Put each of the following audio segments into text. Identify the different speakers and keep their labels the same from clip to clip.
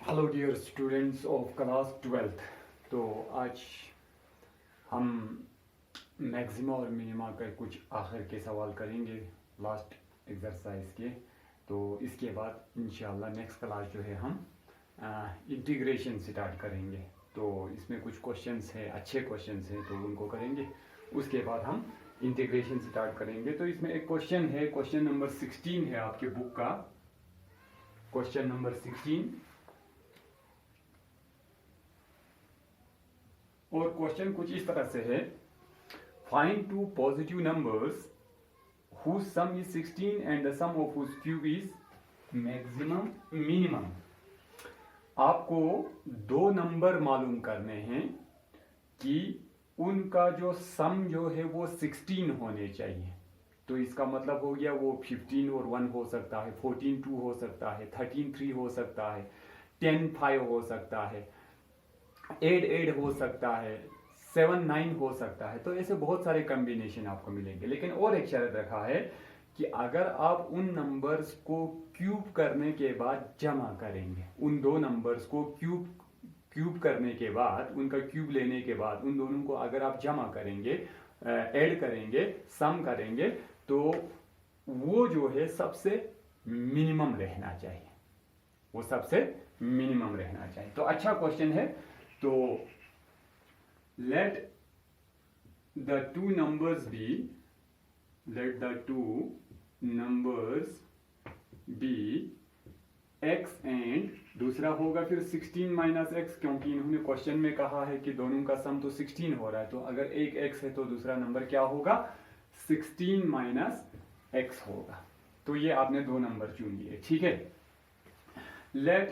Speaker 1: Hello dear students of class 12th। तो आज हम मैक्सिमा और मिनिमा के कुछ आखिर के सवाल करेंगे लास्ट एक्सरसाइज के। तो इसके बाद इंशाल्लाह नेक्स्ट क्लास जो है हम इंटीग्रेशन स्टार्ट करेंगे। तो इसमें कुछ क्वेश्चंस हैं, अच्छे क्वेश्चंस हैं, तो उनको करेंगे। उसके बाद हम इंटीग्रेशन स्टार्ट करेंगे। तो इसमें एक क्वेश्चन है, क्वेश्चन नंबर 16 है आपके बुक का, क्वेश्चन नंबर 16। और क्वेश्चन कुछ इस तरह से है, find two positive numbers whose sum is 16 and the sum of whose cube is maximum minimum। आपको दो नंबर मालूम करने हैं कि उनका जो सम जो है वो 16 होने चाहिए। तो इसका मतलब हो गया वो 15 और 1 हो सकता है, 14 2 हो सकता है, 13 3 हो सकता है, 10 5 हो सकता है, 8 8 हो सकता है, 7 9 हो सकता है। तो ऐसे बहुत सारे कॉम्बिनेशन आपको मिलेंगे। लेकिन और एक शर्त रखा है कि अगर आप उन नंबर्स को क्यूब करने के बाद जमा करेंगे, उन दो नंबर्स को क्यूब करने के बाद, उनका क्यूब लेने के बाद उन दोनों को अगर आप जमा करेंगे, ऐड करेंगे, सम करेंगे, तो वो जो है सबसे मिनिमम रहना चाहिए, वो सबसे मिनिमम रहना चाहिए। तो अच्छा क्वेश्चन है। तो let the two numbers be x and दूसरा होगा फिर 16 माइनस एक्स, क्योंकि इन्होंने क्वेश्चन में कहा है कि दोनों का सम तो 16 हो रहा है। तो अगर एक x है तो दूसरा नंबर क्या होगा, 16 माइनस एक्स होगा। तो ये आपने दो नंबर चुन लिए, ठीक है। let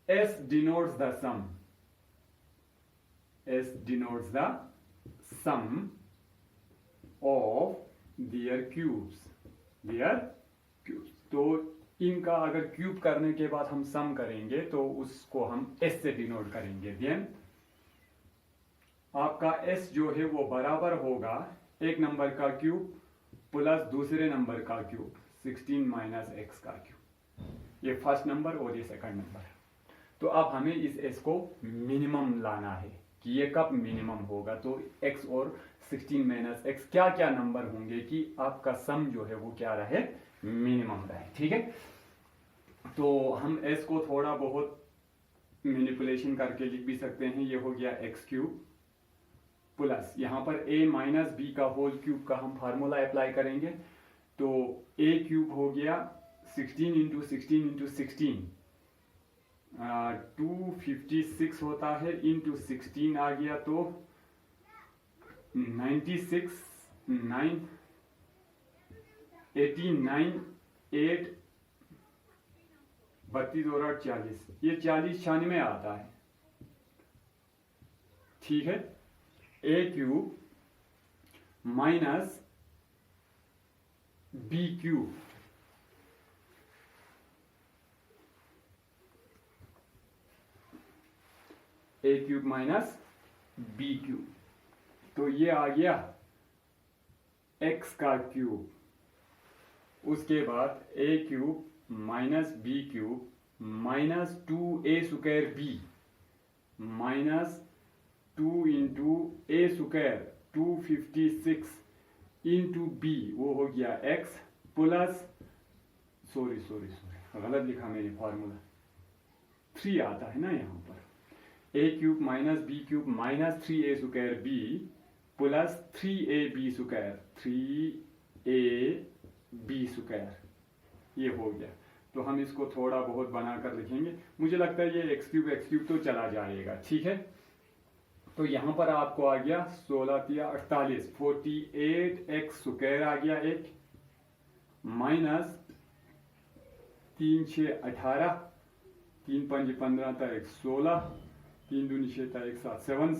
Speaker 1: s denotes the sum, S denotes the sum of their cubes, तो इनका अगर क्यूब करने के बाद हम सम करेंगे तो उसको हम S से डिनोट करेंगे। देन आपका S जो है वो बराबर होगा एक नंबर का क्यूब प्लस दूसरे नंबर का क्यूब, 16 माइनस एक्स का क्यूब। ये फर्स्ट नंबर और ये सेकंड नंबर। तो अब हमें इस S को मिनिमम लाना है कि ये कब मिनिमम होगा। तो x और 16 माइनस एक्स क्या क्या नंबर होंगे कि आपका सम जो है वो क्या रहे, मिनिमम रहे, ठीक है। तो हम s को थोड़ा बहुत मैनिपुलेशन करके लिख भी सकते हैं। ये हो गया एक्स क्यूब प्लस यहाँ पर a माइनस बी का होल क्यूब का हम फार्मूला अप्लाई करेंगे। तो a क्यूब हो गया 16 इंटू 16 इंटू 16, 256 होता है, इंटू 16 आ गया तो 96, 9, 89, 8, 32 और 8 40, ये 40 96 आता है, ठीक है। A cube minus b cube, a cube minus b cube, तो ये आ गया एक्स का क्यूब। उसके बाद a cube minus b cube minus 2a square b minus 2 into a square 256 into b, वो हो गया एक्स प्लस सॉरी गलत लिखा मैंने, फॉर्मूला 3 आता है ना यहाँ पर, a cube minus b cube minus 3a square b plus 3ab square 3ab square, ये हो गया। तो हम इसको थोड़ा बहुत बनाकर लिखेंगे। मुझे लगता है ये एक्स क्यूब तो चला जाएगा, ठीक है। तो यहाँ पर आपको आ गया 16 तिया 48, 48x स्क्वायर आ गया एक, माइनस 3 6 18, 3 5 15 तक 16, 3 दूनी 6 तक 7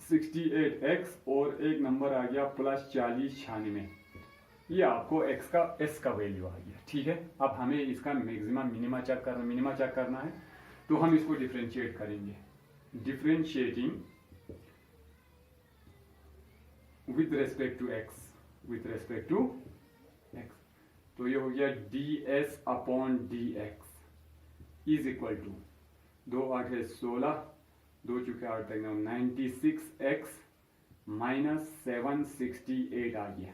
Speaker 1: 68x, और एक नंबर आ गया प्लस 40 96। ये आपको x का s का वैल्यू आ गया, ठीक है। अब हमें इसका मैक्सिमम मिनिमा चेक करना है। तो हम इसको डिफरेंशिएट करेंगे, differentiating with respect to x, तो ये हो गया ds upon dx is equal to 2 8 है 16, 2 चुके 8 तक 96x माइनस 768 आ गया।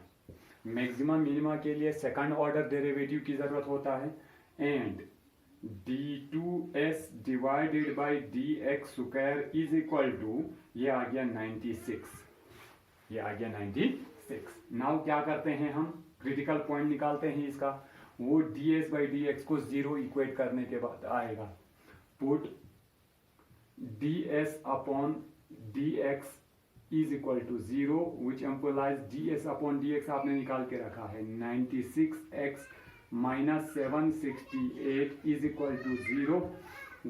Speaker 1: मैक्सिमम मिनिमा के लिए सेकंड ऑर्डर डेरिवेटिव की जरूरत होता है and d2s divided by dx square is equal to ये आ गया 96, ये आ गया 96। नाउ क्या करते हैं हम क्रिटिकल पॉइंट निकालते हैं इसका, वो ds बाई dx को 0 इक्वेट करने के बाद आएगा put ds upon dx is equal to 0 which implies ds upon dx आपने निकाल के रखा है 96x minus 768 is equal to 0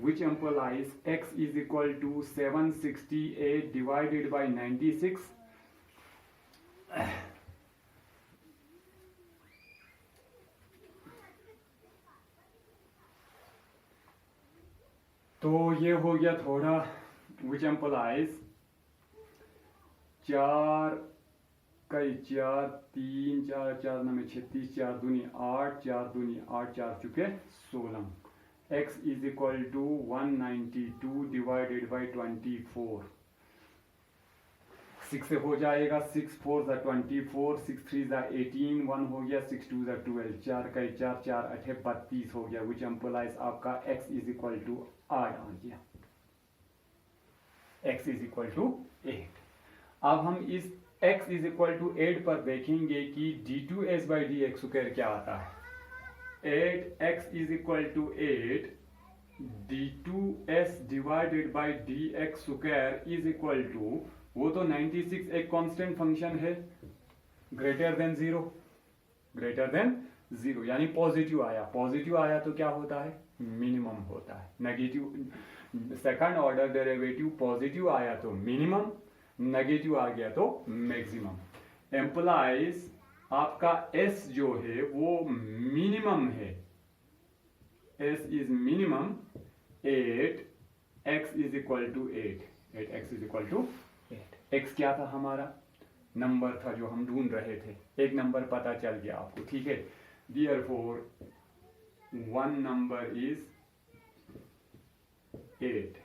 Speaker 1: which implies x is equal to 768 divided by 96। तो ये हो गया थोड़ा विच एम्प्लाइज 4 कई 4 3 4 4 9 36 4 दूनी 8 4 दूनी 8 4 चुके 16 x is equal to 192 divided by 24 6 से हो जाएगा 6 4 ज़ा 24 6 3 ज़ा 18 1 हो गया 6 2 ज़ा 12 4 कई 4 4 8 32 हो गया विच एम्प्लाइज आपका x इज इक्वल टू 8 आ गया, x इज इक्वल टू 8। अब हम इस x इज इक्वल टू 8 पर देखेंगे कि d2s बाई dx स्क्वायर क्या आता है। 8x is equal to 8 d2s divided by dx square is equal to, वो तो 96 एक कांस्टेंट फंक्शन है ग्रेटर देन 0, ग्रेटर देन 0 यानी पॉजिटिव आया, पॉजिटिव आया तो क्या होता है मिनिमम होता है, negative second order derivative positive आया तो मिनिमम, नेगेटिव आ गया तो मैक्सिमम। एम्प्लाइज आपका s जो है वो मिनिमम है, s is minimum 8 x is equal to 8x is equal to 8। x क्या था हमारा नंबर था जो हम ढूंढ रहे थे, एक नंबर पता चल गया आपको, ठीक है। Therefore one number is 8,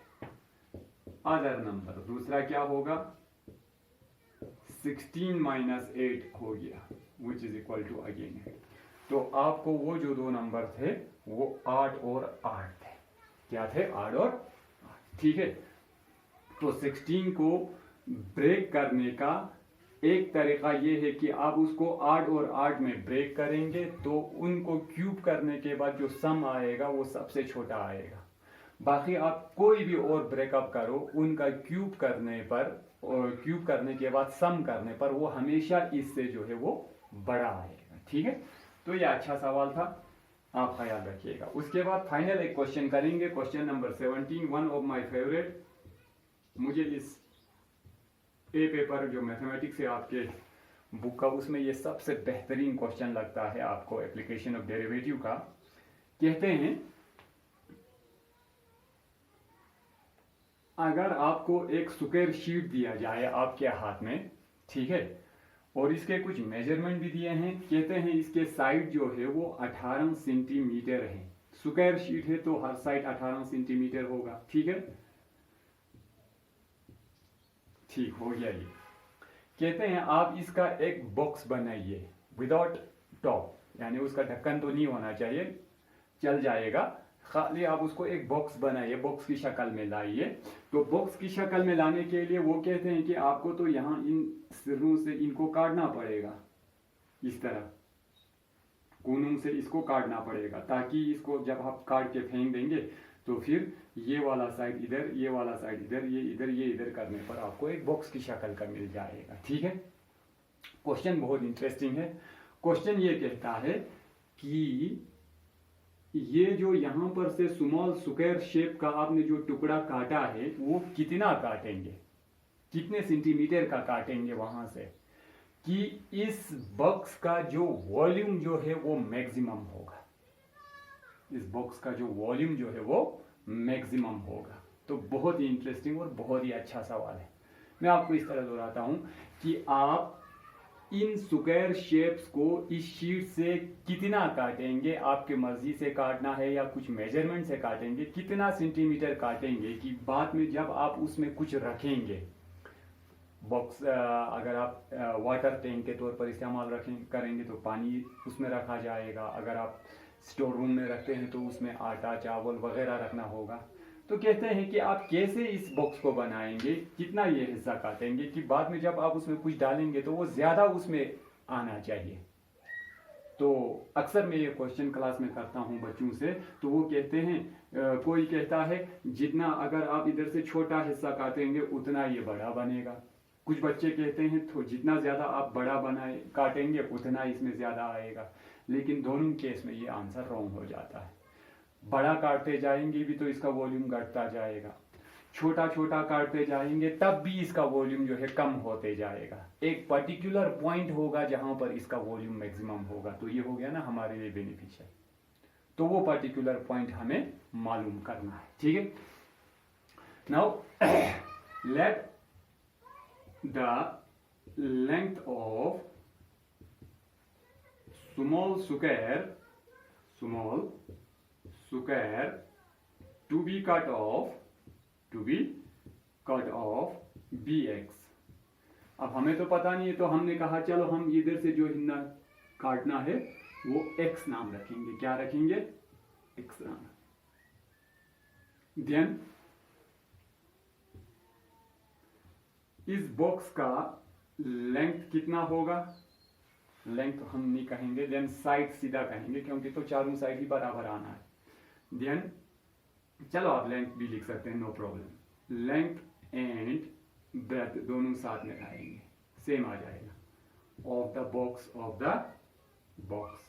Speaker 1: other number दूसरा क्या होगा 16 माइनस 8 हो गया which is equal to again 8। तो आपको वो जो दो नंबर थे वो 8 और 8 थे, क्या थे 8 और 8, ठीक है। तो 16 को ब्रेक करने का एक तरीका ये है कि आप उसको 8 और 8 में ब्रेक करेंगे तो उनको क्यूब करने के बाद जो सम आएगा वो सबसे छोटा आएगा। बाकी आप कोई भी और ब्रेकअप करो उनका क्यूब करने पर और क्यूब करने के बाद सम करने पर वो हमेशा इससे जो है वो बड़ा आएगा, ठीक है। तो ये अच्छा सवाल था, आप ख्याल रखिएगा। उसके बाद फाइनल एक क्वेश्चन करेंगे, question number 17, one of my favourite. मुझे इस ए पेपर जो मैथमेटिक्स है आपके बुक का, उसमें ये सबसे बेहतरीन क्वेश्चन लगता है आपको एप्लीकेशन ऑफ डेरिवेटिव का। कहते हैं अगर आपको एक स्क्वायर शीट दिया जाए आपके हाथ में, ठीक है, और इसके कुछ मेजरमेंट भी दिए हैं। कहते हैं इसके साइड जो है वो 18 सेंटीमीटर है, स्क्वायर शीट है तो हर साइड 18 सेंटीमीटर होगा, ठीक है, ठीक हो गया ये। कहते हैं आप इसका एक बॉक्स बनाइए विदाउट टॉप, यानी उसका ढक्कन तो नहीं होना चाहिए, चल जाएगा, खाली आप उसको एक बॉक्स बनाइए, बॉक्स की शक्ल में लाइए। तो बॉक्स की शक्ल में लाने के लिए वो कहते हैं कि आपको तो यहाँ इन सिरों से इनको काटना पड़ेगा, इस तरह कोनों से इसको काटना पड़ेगा, ताकि इसको जब आप काट के फेंक देंगे तो फिर ये वाला साइड इधर, ये वाला साइड इधर, ये इधर, ये इधर करने पर आपको एक बॉक्स की शक्ल का मिल जाएगा, ठीक है। क्वेश्चन बहुत इंटरेस्टिंग है। क्वेश्चन ये कहता है कि ये जो यहाँ पर से स्मॉल स्क्वायर शेप का आपने जो टुकड़ा काटा है वो कितना काटेंगे, कितने सेंटीमीटर का काटेंगे वहां से, कि इस बॉक्स का जो वॉल्यूम जो है वो मैक्सिमम होगा, इस बॉक्स का जो वॉल्यूम जो है वो मैक्सिमम होगा। तो बहुत ही इंटरेस्टिंग और बहुत ही अच्छा सवाल है। मैं आपको इस तरह दोहराता हूं कि आप इन स्क्वायर शेप्स को इस शीट से कितना काटेंगे, आपके मर्जी से काटना है या कुछ मेजरमेंट से काटेंगे, कितना सेंटीमीटर काटेंगे कि बाद में जब आप उसमें कुछ रखेंगे, बॉक्स अगर आप वाटर टैंक के तौर पर इस्तेमाल करेंगे तो पानी उसमें रखा जाएगा, अगर आप स्टोर रूम में रखते हैं तो उसमें आटा चावल वगैरह रखना होगा। तो कहते हैं कि आप कैसे इस बॉक्स को बनाएंगे, कितना ये हिस्सा काटेंगे कि बाद में जब आप उसमें कुछ डालेंगे तो वो ज़्यादा उसमें आना चाहिए। तो अक्सर मैं ये क्वेश्चन क्लास में करता हूँ बच्चों से, तो वो कहते हैं कोई कहता है जितना अगर आप इधर से छोटा हिस्सा काटेंगे उतना ये बड़ा बनेगा, कुछ बच्चे कहते हैं तो जितना ज़्यादा आप बड़ा बनाए काटेंगे उतना इसमें ज़्यादा आएगा। लेकिन दोनों केस में ये आंसर रॉन्ग हो जाता है। बड़ा काटते जाएंगे भी तो इसका वॉल्यूम घटता जाएगा, छोटा छोटा काटते जाएंगे तब भी इसका वॉल्यूम जो है कम होते जाएगा। एक पर्टिकुलर पॉइंट होगा जहां पर इसका वॉल्यूम मैक्सिमम होगा, तो ये हो गया ना हमारे लिए बेनिफिशियल। तो वो पर्टिकुलर पॉइंट हमें मालूम करना है, ठीक है। Now let the length of small square to be cut off bx। अब हमें तो पता नहीं है तो हमने कहा चलो हम इधर से जो हिन्ना काटना है वो x नाम रखेंगे। क्या रखेंगे? x नाम। देन इस बॉक्स का लेंथ कितना होगा? लेंथ हम नहीं कहेंगे, देन साइड सीधा कहेंगे क्योंकि तो चारों साइड ही बराबर आना है। देन चलो आप लेंथ भी लिख सकते हैं, no problem. Length and breadth दोनों साथ में आएंगे, सेम आ जाएगा। ऑफ द बॉक्स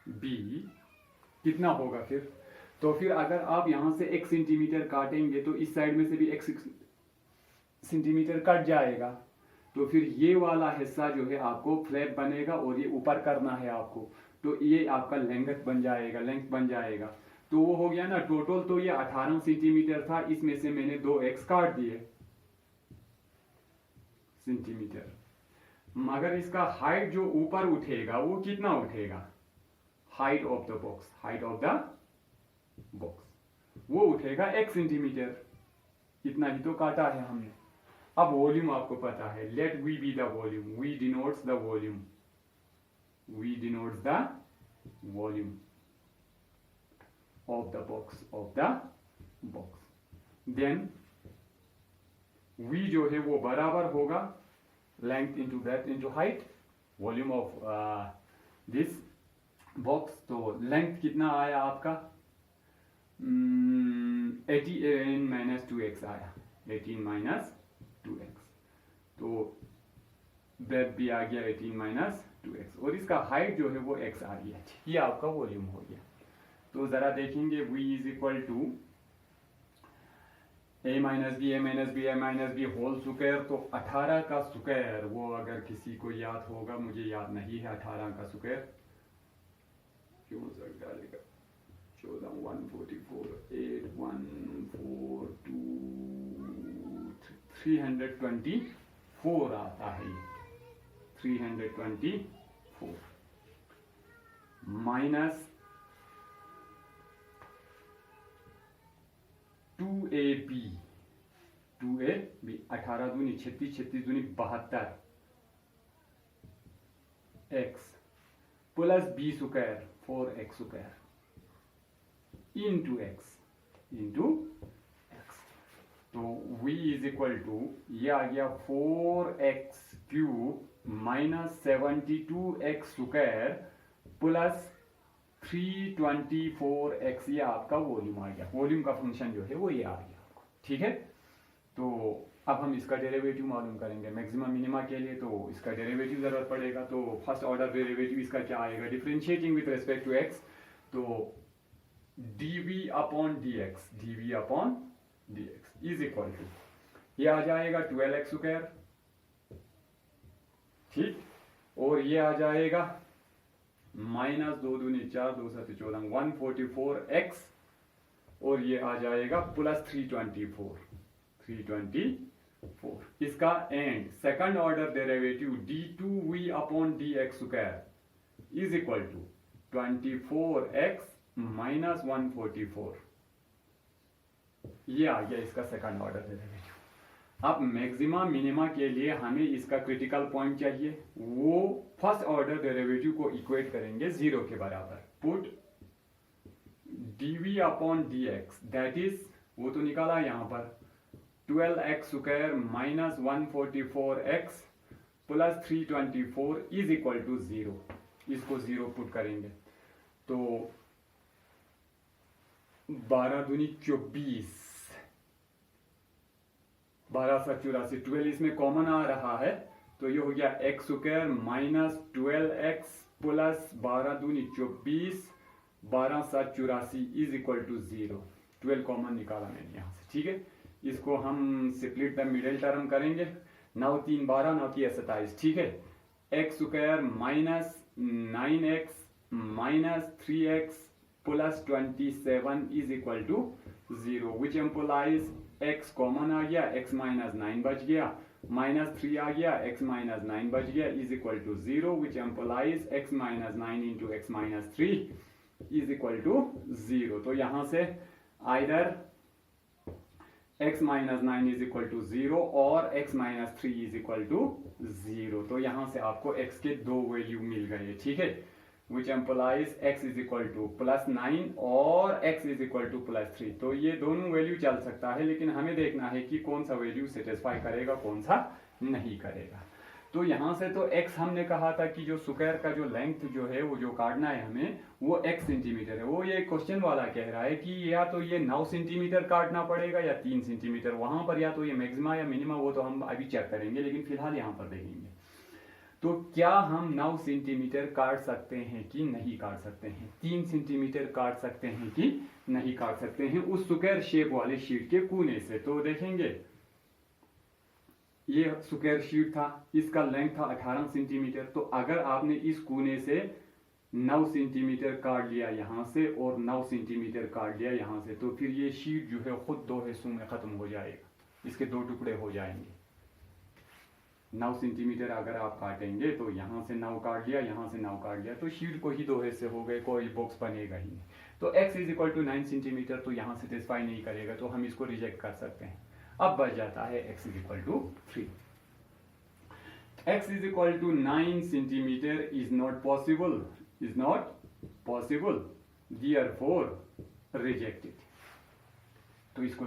Speaker 1: बी कितना होगा फिर? तो फिर अगर आप यहां से 1 सेंटीमीटर काटेंगे तो इस साइड में से भी 1 सेंटीमीटर कट जाएगा। तो फिर ये वाला हिस्सा जो है आपको फ्लैट बनेगा और ये ऊपर करना है आपको, तो ये आपका लेंथ बन जाएगा। तो वो हो गया ना टोटल। तो ये 18 सेंटीमीटर था, इसमें से मैंने 2x काट दिए सेंटीमीटर। मगर इसका हाइट जो ऊपर उठेगा वो कितना उठेगा? हाइट ऑफ द बॉक्स वो उठेगा 1 सेंटीमीटर। इतना ही तो काटा है हमने। अब वॉल्यूम आपको पता है, let V be the volume, V denotes the volume of the box. Then V जो है वो बराबर होगा length into breadth into height, volume of this box. तो लेंथ कितना आया आपका? 18 माइनस 2x आया, 18 माइनस 2x। तो ब्रेथ भी आ गया 18 माइनस 2x और इसका हाइट जो है वो x आ गया। ये आपका वॉल्यूम हो गया। तो जरा देखेंगे v is equal to a minus b whole square. तो 18 का स्क्वायर, वो अगर किसी को याद होगा, मुझे याद नहीं है 18 का स्क्वायर क्यों सर डालेगा। 14 144 8 1 4 2 324 आता है। 324 माइनस 2ab 18 दूनी 36 36 दूनी 72 x plus b square 4x square into x। तो v इज इक्वल टू ये आ गया 4x cube minus 72x square plus 324x। ये आपका वॉल्यूम आ गया। वॉल्यूम का फंक्शन जो है वो ये आ गया, ठीक है। तो अब हम इसका डेरिवेटिव मालूम करेंगे मैक्सिमम मिनिमा के लिए। तो इसका डेरिवेटिव जरूरत पड़ेगा। तो फर्स्ट ऑर्डर डेरिवेटिव इसका क्या आएगा? Differentiating with respect to x, तो dv upon dx is equal to ये आ जाएगा 12x स्क्वायर, ठीक। और ये आ जाएगा माइनस 2 दूनी 4 2 7 14 144x और ये आ जाएगा प्लस 324 4 इसका and second order derivative d2v upon dx square is equal to 24x minus 144। ये आ गया इसका सेकंड ऑर्डर डेरिवेटिव। अब मैक्सिमा मिनिमा के लिए हमें इसका क्रिटिकल पॉइंट चाहिए, वो फर्स्ट ऑर्डर डेरिवेटिव को इक्वेट करेंगे 0 के बराबर। Put dv upon dx that is, वो तो निकाला यहां पर 12x square minus 144x plus 324 is equal to 0। इसको 0 पुट करेंगे तो 12 दूनी 24, 12 × 84, 12 इसमें कॉमन आ रहा है तो ये हो गया x square minus 12x plus 12 दूनी 24, 12 × 7 84 इज इक्वल टू 0। 12 कॉमन निकाला मैंने यहां से, ठीक है। इसको हम स्प्लिट द मिडिल टर्म करेंगे, 9 3 12, 9 3 27, ठीक है। x square minus 9x minus 3x plus 27 is equal to 0, which implies x common आ गया, x माइनस 9 बच गया, माइनस 3 आ गया, x माइनस 9 बच गया is equal to 0, which implies x minus 9 into x minus 3 is equal to 0। तो यहां से either x minus 9 is equal to 0 और x minus 3 is equal to 0। तो यहां से आपको x के दो वैल्यू मिल गए, ठीक है, विच implies x is equal two plus 9 और x is equal two plus 3। तो ये दोनों वैल्यू चल सकता है, लेकिन हमें देखना है कि कौन सा वैल्यू सेटिस्फाई करेगा, कौन सा नहीं करेगा। तो यहां से तो x हमने कहा था कि जो स्क्वायर का जो लेंथ जो है वो जो काटना है हमें वो x सेंटीमीटर है। वो ये क्वेश्चन वाला कह रहा है कि या तो ये 9 सेंटीमीटर काटना पड़ेगा या 3 सेंटीमीटर, वहां पर या तो ये मैक्सिमा या मिनिमा, वो तो हम अभी चेक करेंगे, लेकिन फिलहाल यहाँ पर देखेंगे। तो क्या हम 9 सेंटीमीटर काट सकते हैं कि नहीं काट सकते हैं, 3 सेंटीमीटर काट सकते हैं कि नहीं काट सकते हैं उस स्क्वायर शेप वाले शीट के कोने से। तो देखेंगे ये स्क्वायर शीट था, इसका लेंथ था 18 सेंटीमीटर। तो अगर आपने इस कोने से 9 सेंटीमीटर काट लिया यहां से और 9 सेंटीमीटर काट लिया यहां से, तो फिर ये शीट जो है खुद 2 हिस्सों में खत्म हो जाएगा, इसके 2 टुकड़े हो जाएंगे। 9 सेंटीमीटर अगर आप काटेंगे तो यहां से 9 काट लिया, यहां से 9 काट लिया, तो शीट को ही 2 हिस्से हो गए, कोई बॉक्स बनेगा ही नहीं। तो x is equal to 9 centimetre तो यहां सेटिस्फाई नहीं करेगा, तो हम इसको रिजेक्ट कर सकते हैं। अब बच जाता है x is equal to 3। x is equal to 9 centimetre is not possible, is not possible, therefore rejected. तो इसको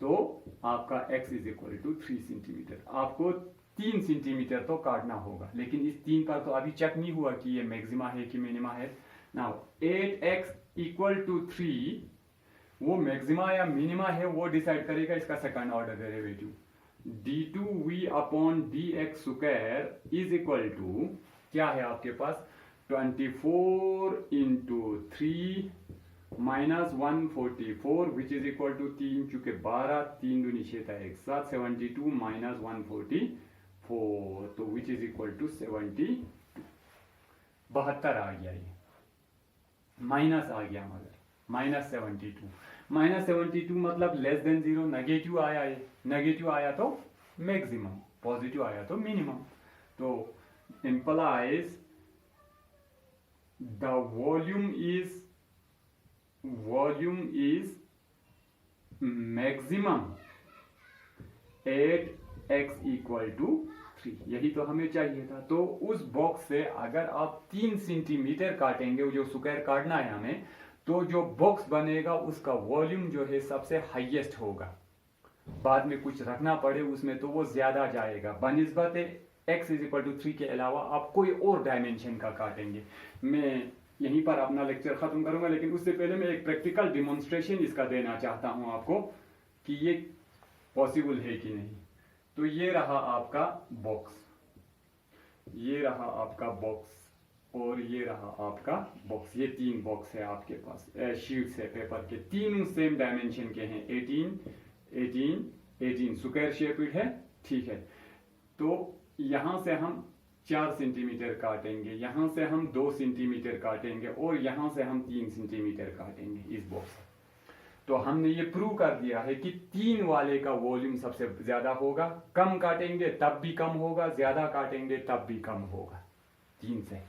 Speaker 1: तो आपका x is equal to 3 centimetre. आपको 3 सेंटीमीटर तो काटना होगा, लेकिन इस 3 पर तो अभी चेक नहीं हुआ कि ये मैक्सिमा है कि मिनिमा है। नाउ 8x इक्वल टू 3 वो मैक्सिमा या मिनिमा है, वो डिसाइड करेगा इसका second order derivative. d2v upon dx square is equal to क्या है आपके पास, 24 into 3 minus 144 which is equal to 3 चूंकि 12, 3 दूनी 6 था एक साथ, 72 माइनस 144 तो विच इज इक्वल टू 72 आ गया, ये माइनस आ गया, मगर माइनस 72 मतलब लेस देन 0, नेगेटिव आया, ये नेगेटिव आया तो मैक्सिमम, पॉजिटिव आया तो मिनिमम। तो implies the volume is maximum at x equal to 3। यही तो हमें चाहिए था। तो उस बॉक्स से अगर आप 3 सेंटीमीटर काटेंगे, जो स्क्वायर काटना है हमें, तो जो बॉक्स बनेगा उसका वॉल्यूम जो है सबसे हाईएस्ट होगा। बाद में कुछ रखना पड़े उसमें तो वो ज्यादा जाएगा बनिस्बत x इज इक्वल टू 3 के अलावा आप कोई और डायमेंशन का काटेंगे। मैं यहीं पर अपना लेक्चर खत्म करूंगा, लेकिन उससे पहले मैं एक प्रैक्टिकल डिमॉन्स्ट्रेशन इसका देना चाहता हूं आपको कि ये पॉसिबल है कि नहीं। तो ये रहा आपका बॉक्स, ये रहा आपका बॉक्स और ये रहा आपका बॉक्स। ये 3 बॉक्स है आपके पास, शीट्स है पेपर के, तीनों सेम डायमेंशन के हैं, 18 स्क्वायर शेपेड है, ठीक है। तो यहां से हम 4 सेंटीमीटर काटेंगे, यहां से हम 2 सेंटीमीटर काटेंगे और यहां से हम 3 सेंटीमीटर काटेंगे इस बॉक्स। तो हमने ये प्रूव कर दिया है कि 3 वाले का वॉल्यूम सबसे ज्यादा होगा, कम काटेंगे तब भी कम होगा, ज्यादा काटेंगे तब भी कम होगा 3 से।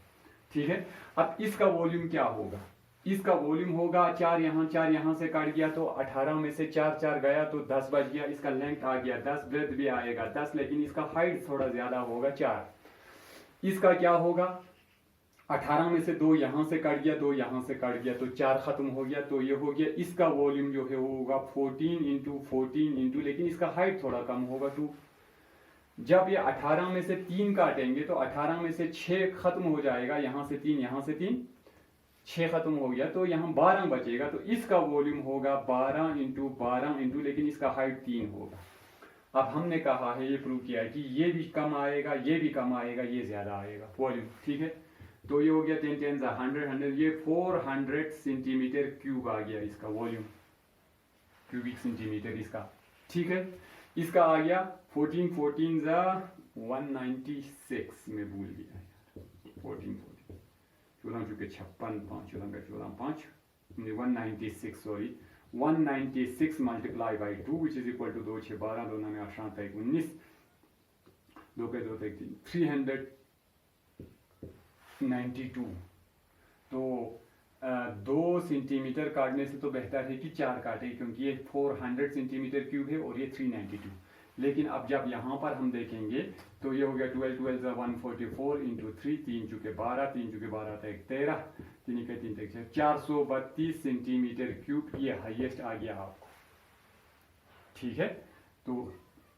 Speaker 1: ठीक है, अब इसका वॉल्यूम क्या होगा? इसका वॉल्यूम होगा 4 यहाँ से काट गया तो 18 में से 4 गया तो 10 बच गया, इसका लेंथ आ गया 10, ब्रेथ भी आएगा 10, लेकिन इसका हाइट थोड़ा ज्यादा होगा 4। इसका क्या होगा? 18 में से 2 यहाँ से कट गया, 2 यहाँ से कट गया तो 4 खत्म हो गया, तो ये हो गया। इसका वॉल्यूम जो है वो होगा 14 इंटू 14 इंटू, लेकिन इसका हाइट थोड़ा कम होगा 2। जब ये 18 में से 3 काटेंगे तो 18 में से 6 खत्म हो जाएगा, यहाँ से 3 6 खत्म हो गया, तो यहाँ 12 बचेगा, तो इसका वॉल्यूम होगा 12 इंटू 12 इंटू, लेकिन इसका हाइट 3 होगा। अब हमने कहा है, ये प्रूव किया है कि ये भी कम आएगा, ये भी कम आएगा, ये ज्यादा आएगा वॉल्यूम। ठीक है, तो ये हो गया 10 10 100, ये 400 सेंटीमीटर क्यूब आ गया इसका वॉल्यूम, क्यूबिक सेंटीमीटर इसका। ठीक है, इसका आ गया 14 14 196 में भूल गया 14 14 चुके 56 5 14 5 196 sorry 196 multiply by 2 which is equal to 2 6 12 2 9 8 7 1 19 2 के 2 3 392। तो 2 सेंटीमीटर काटने से तो बेहतर है कि 4 काटे, क्योंकि ये 400 सेंटीमीटर क्यूब है और ये 392। लेकिन अब जब यहाँ पर हम देखेंगे तो ये हो गया 12 12 144 इंटू 3 3 चुके 12 3 चुके 12 तक 13 3 के 3 तक 432 सेंटीमीटर क्यूब, ये हाईएस्ट आ गया आपको। ठीक है, तो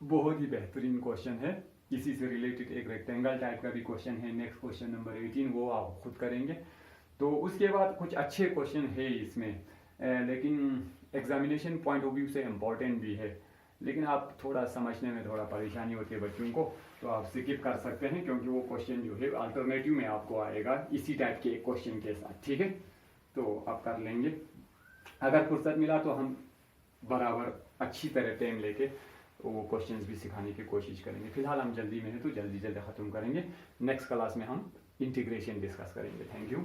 Speaker 1: बहुत ही बेहतरीन क्वेश्चन है। इसी से रिलेटेड एक रेक्टेंगल टाइप का भी क्वेश्चन है, नेक्स्ट क्वेश्चन नंबर 18, वो आप खुद करेंगे। तो उसके बाद कुछ अच्छे क्वेश्चन है इसमें, लेकिन एग्जामिनेशन पॉइंट ऑफ व्यू से इम्पोर्टेंट भी है, लेकिन आप थोड़ा समझने में थोड़ा परेशानी होती है बच्चों को, तो आप स्किप कर सकते हैं, क्योंकि वो क्वेश्चन जो है अल्टरनेटिव में आपको आएगा इसी टाइप के एक क्वेश्चन के साथ। ठीक है, तो आप कर लेंगे। अगर फुर्सत मिला तो हम बराबर अच्छी तरह टाइम लेके वो क्वेश्चंस भी सिखाने की कोशिश करेंगे। फिलहाल हम जल्दी में हैं तो जल्दी ख़त्म करेंगे। नेक्स्ट क्लास में हम इंटीग्रेशन डिस्कस करेंगे। Thank you.